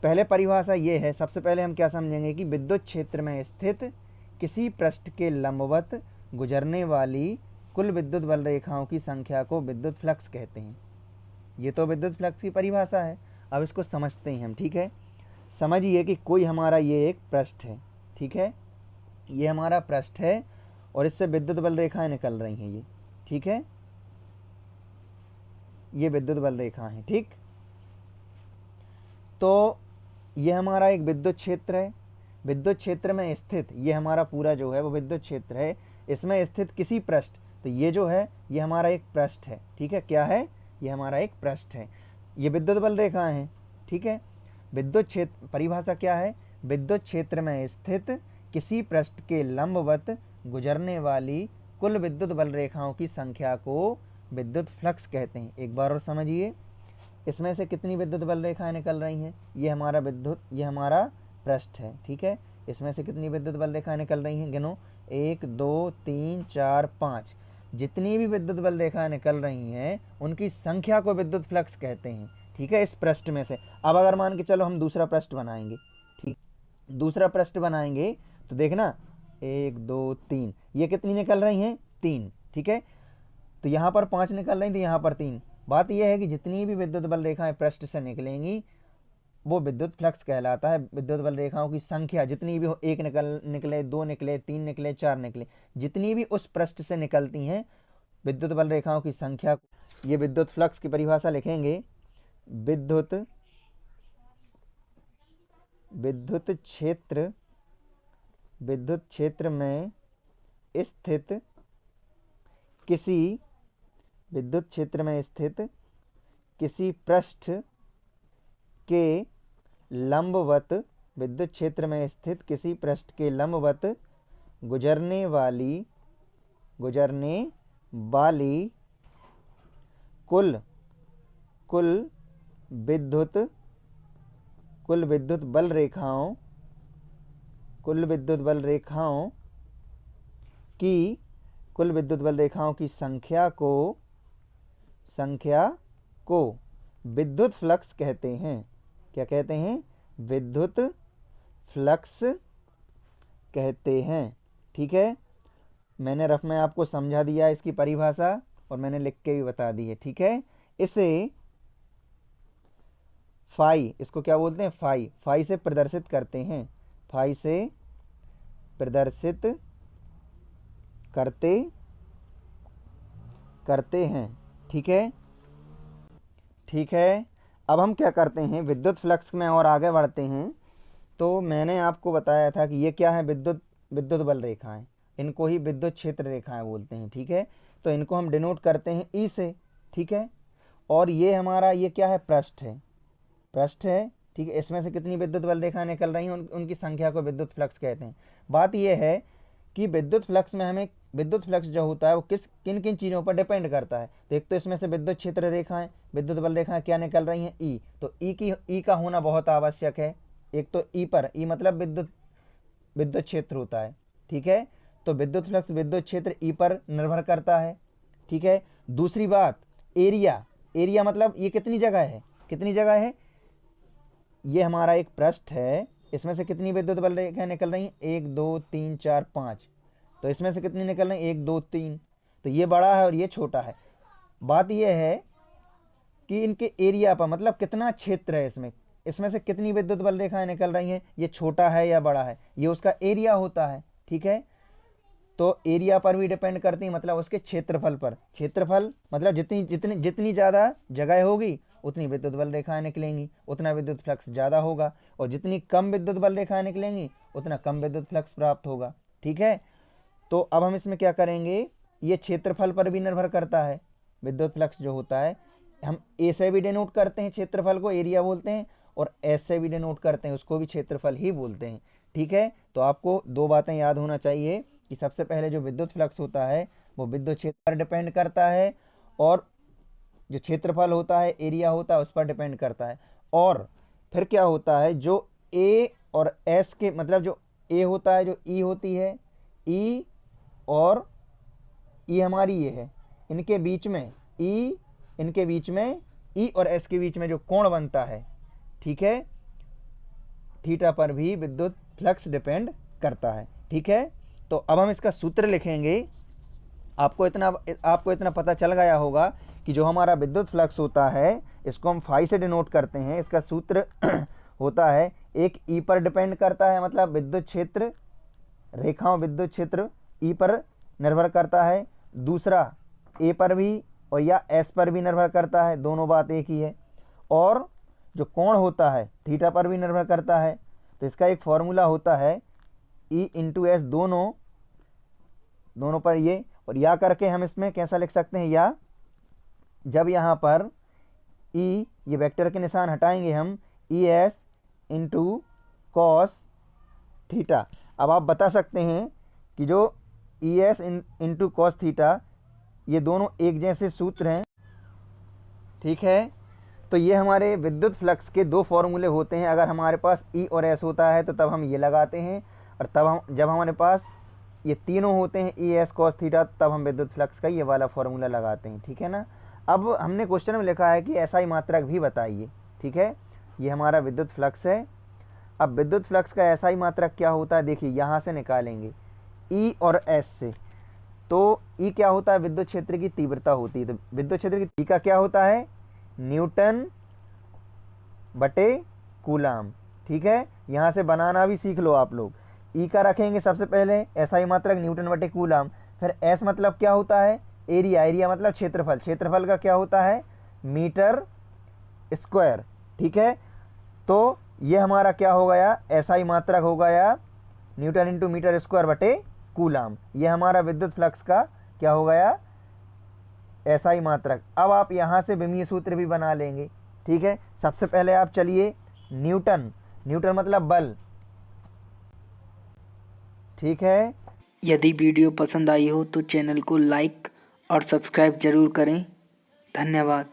पहले परिभाषा ये है, सबसे पहले हम क्या समझेंगे कि विद्युत क्षेत्र में स्थित किसी पृष्ठ के लंबवत गुजरने वाली कुल विद्युत बल रेखाओं की संख्या को विद्युत फ्लक्स कहते हैं। ये तो विद्युत फ्लक्स की परिभाषा है। अब इसको समझते हैं हम, ठीक है। समझिए कि कोई हमारा ये एक पृष्ठ है, ठीक है, ये हमारा पृष्ठ है और इससे विद्युत बल रेखाएं निकल रही हैं ये, ठीक है, ये विद्युत बल रेखा है, ठीक। तो ये हमारा एक विद्युत क्षेत्र है। विद्युत क्षेत्र में स्थित ये हमारा पूरा जो है वो विद्युत क्षेत्र है, इसमें स्थित किसी पृष्ठ, तो ये जो है ये हमारा एक पृष्ठ है, ठीक है। क्या है? ये हमारा एक पृष्ठ है, ये विद्युत बल रेखाएं हैं, ठीक है। विद्युत क्षेत्र परिभाषा क्या है? विद्युत क्षेत्र में स्थित किसी पृष्ठ के लंबवत गुजरने वाली कुल विद्युत बल रेखाओं की संख्या को विद्युत फ्लक्स कहते हैं। एक बार और समझिए, इसमें से कितनी विद्युत बल रेखाएं निकल रही हैं? ये हमारा पृष्ठ है, ठीक है। इसमें से कितनी विद्युत बल रेखाएं निकल रही हैं? गिनो, 1 2 3 4 5। जितनी भी विद्युत बल रेखाएं निकल रही हैं उनकी संख्या को विद्युत फ्लक्स कहते हैं, ठीक है, इस पृष्ठ में से। अब अगर मान के चलो हम दूसरा पृष्ठ बनाएंगे, ठीक, दूसरा पृष्ठ बनाएंगे तो देखना 1 2 3, ये कितनी निकल रही हैं? 3, ठीक है। तो यहाँ पर 5 निकल रही थी, यहाँ पर 3। बात यह है कि जितनी भी विद्युत बल रेखाएं पृष्ठ से निकलेंगी वो विद्युत फ्लक्स कहलाता है। विद्युत बल रेखाओं की संख्या जितनी भी हो, 1 निकले 2 निकले 3 निकले 4 निकले, जितनी भी उस पृष्ठ से निकलती हैं विद्युत बल रेखाओं की संख्या, ये विद्युत फ्लक्स की परिभाषा लिखेंगे। विद्युत क्षेत्र में स्थित किसी विद्युत क्षेत्र में स्थित किसी पृष्ठ के लंबवत, विद्युत क्षेत्र में स्थित किसी पृष्ठ के लंबवत गुजरने वाली कुल विद्युत बल रेखाओं की संख्या को विद्युत फ्लक्स कहते हैं। क्या कहते हैं? विद्युत फ्लक्स कहते हैं, ठीक है। मैंने रफ में आपको समझा दिया इसकी परिभाषा और मैंने लिख के भी बता दी है, ठीक है। इसे फाई, इसको क्या बोलते हैं? फाई से प्रदर्शित करते हैं, फाई से प्रदर्शित करते हैं, ठीक है, ठीक है। अब हम क्या करते हैं, विद्युत फ्लक्स में और आगे बढ़ते हैं। तो मैंने आपको बताया था कि ये क्या है? विद्युत बल रेखाएं, इनको ही विद्युत क्षेत्र रेखाएं बोलते हैं, ठीक है। तो इनको हम डिनोट करते हैं ई से, ठीक है। और ये हमारा ये क्या है? पृष्ठ है, ठीक है। इसमें से कितनी विद्युत बल रेखाएं निकल रही हैं उनकी संख्या को विद्युत फ्लक्स कहते हैं। बात यह है कि विद्युत फ्लक्स में हमें, विद्युत फ्लक्स जो होता है वो किन किन चीज़ों पर डिपेंड करता है। तो एक तो इसमें से विद्युत क्षेत्र रेखाएं, विद्युत बल रेखाएं क्या निकल रही हैं? ई। तो ई का होना बहुत आवश्यक है। एक तो ई पर, ई मतलब विद्युत क्षेत्र होता है, ठीक है। तो विद्युत फ्लक्स विद्युत क्षेत्र ई पर निर्भर करता है, ठीक है। दूसरी बात, एरिया मतलब ये कितनी जगह है? ये हमारा एक पृष्ठ है, इसमें से कितनी विद्युत बल रेखाएं निकल रही हैं? 1 2 3 4 5। तो इसमें से कितनी निकल रही हैं? 1 2 3। तो ये बड़ा है और ये छोटा है। बात यह है कि इनके एरिया पर, मतलब कितना क्षेत्र है इसमें से कितनी विद्युत बल रेखाएं निकल रही हैं, ये छोटा है या बड़ा है, ये उसका एरिया होता है, ठीक है। तो एरिया पर भी डिपेंड करती है, मतलब उसके क्षेत्रफल पर। क्षेत्रफल मतलब जितनी ज़्यादा जगह होगी उतनी विद्युत बल रेखाएं निकलेंगी, उतना विद्युत फ्लक्स ज़्यादा होगा, और जितनी कम विद्युत बल रेखाएं निकलेंगी उतना कम विद्युत फ्लक्स प्राप्त होगा, ठीक है। तो अब हम इसमें क्या करेंगे, ये क्षेत्रफल पर भी निर्भर करता है विद्युत फ्लक्स जो होता है। हम ए से भी डिनोट करते हैं क्षेत्रफल को, एरिया बोलते हैं, और एस से भी डिनोट करते हैं, उसको भी क्षेत्रफल ही बोलते हैं, ठीक है। तो आपको दो बातें याद होना चाहिए कि सबसे पहले जो विद्युत फ्लक्स होता है वो विद्युत क्षेत्र पर डिपेंड करता है, और जो क्षेत्रफल होता है, एरिया होता है, उस पर डिपेंड करता है। और फिर क्या होता है, जो ए और एस के, मतलब जो ए होता है, जो ई होती है, ई और ई हमारी ये है, इनके बीच में ई और एस के बीच में जो कोण बनता है, ठीक है, थीटा पर भी विद्युत फ्लक्स डिपेंड करता है। ठीक है, तो अब हम इसका सूत्र लिखेंगे। आपको इतना पता चल गया होगा कि जो हमारा विद्युत फ्लक्स होता है इसको हम फाई से डिनोट करते हैं। इसका सूत्र होता है, एक ई पर डिपेंड करता है, मतलब विद्युत क्षेत्र, रेखाओं विद्युत क्षेत्र ई पर निर्भर करता है। दूसरा ए पर भी और या एस पर भी निर्भर करता है, दोनों बात एक ही है। और जो कोण होता है थीटा पर भी निर्भर करता है। तो इसका एक फॉर्मूला होता है ई इंटू एस, दोनों पर ये, और या करके हम इसमें कैसा लिख सकते हैं, या जब यहाँ पर ई, ये वेक्टर के निशान हटाएंगे हम, E S into cos theta. अब आप बता सकते हैं कि जो E S into cos theta ये दोनों एक जैसे सूत्र हैं। ठीक है, तो ये हमारे विद्युत फ्लक्स के दो फॉर्मूले होते हैं। अगर हमारे पास ई और एस होता है तो तब हम ये लगाते हैं, और जब हमारे पास ये तीनों होते हैं ई एस कॉस थीटा, तब हम विद्युत फ्लक्स का ये वाला फॉर्मूला लगाते हैं। ठीक है ना। अब हमने क्वेश्चन में लिखा है कि एसआई मात्रक भी बताइए। ठीक है, ये हमारा विद्युत फ्लक्स है। अब विद्युत फ्लक्स का एसआई मात्रक क्या होता है, देखिए यहाँ से निकालेंगे ई और एस से। तो ई क्या होता है, विद्युत क्षेत्र की तीव्रता होती है। तो विद्युत क्षेत्र की ई का क्या होता है, न्यूटन बटे कूलाम। ठीक है, यहाँ से बनाना भी सीख लो आप लोग। ई का रखेंगे सबसे पहले एसआई मात्रक न्यूटन बटे कूलाम। फिर एस मतलब क्या होता है, एरिया, एरिया मतलब क्षेत्रफल, क्षेत्रफल का क्या होता है, मीटर स्क्वायर। ठीक है, तो ये हमारा क्या हो गया, एसआई मात्रक हो गया न्यूटन इंटू मीटर स्क्वायर बटे कूलाम। ये हमारा विद्युत फ्लक्स का क्या हो गया, एसआई मात्रक। अब आप यहाँ से विमीय सूत्र भी बना लेंगे। ठीक है, सबसे पहले आप चलिए न्यूटन, न्यूटन मतलब बल। ठीक है, यदि वीडियो पसंद आई हो तो चैनल को लाइक और सब्सक्राइब जरूर करें। धन्यवाद।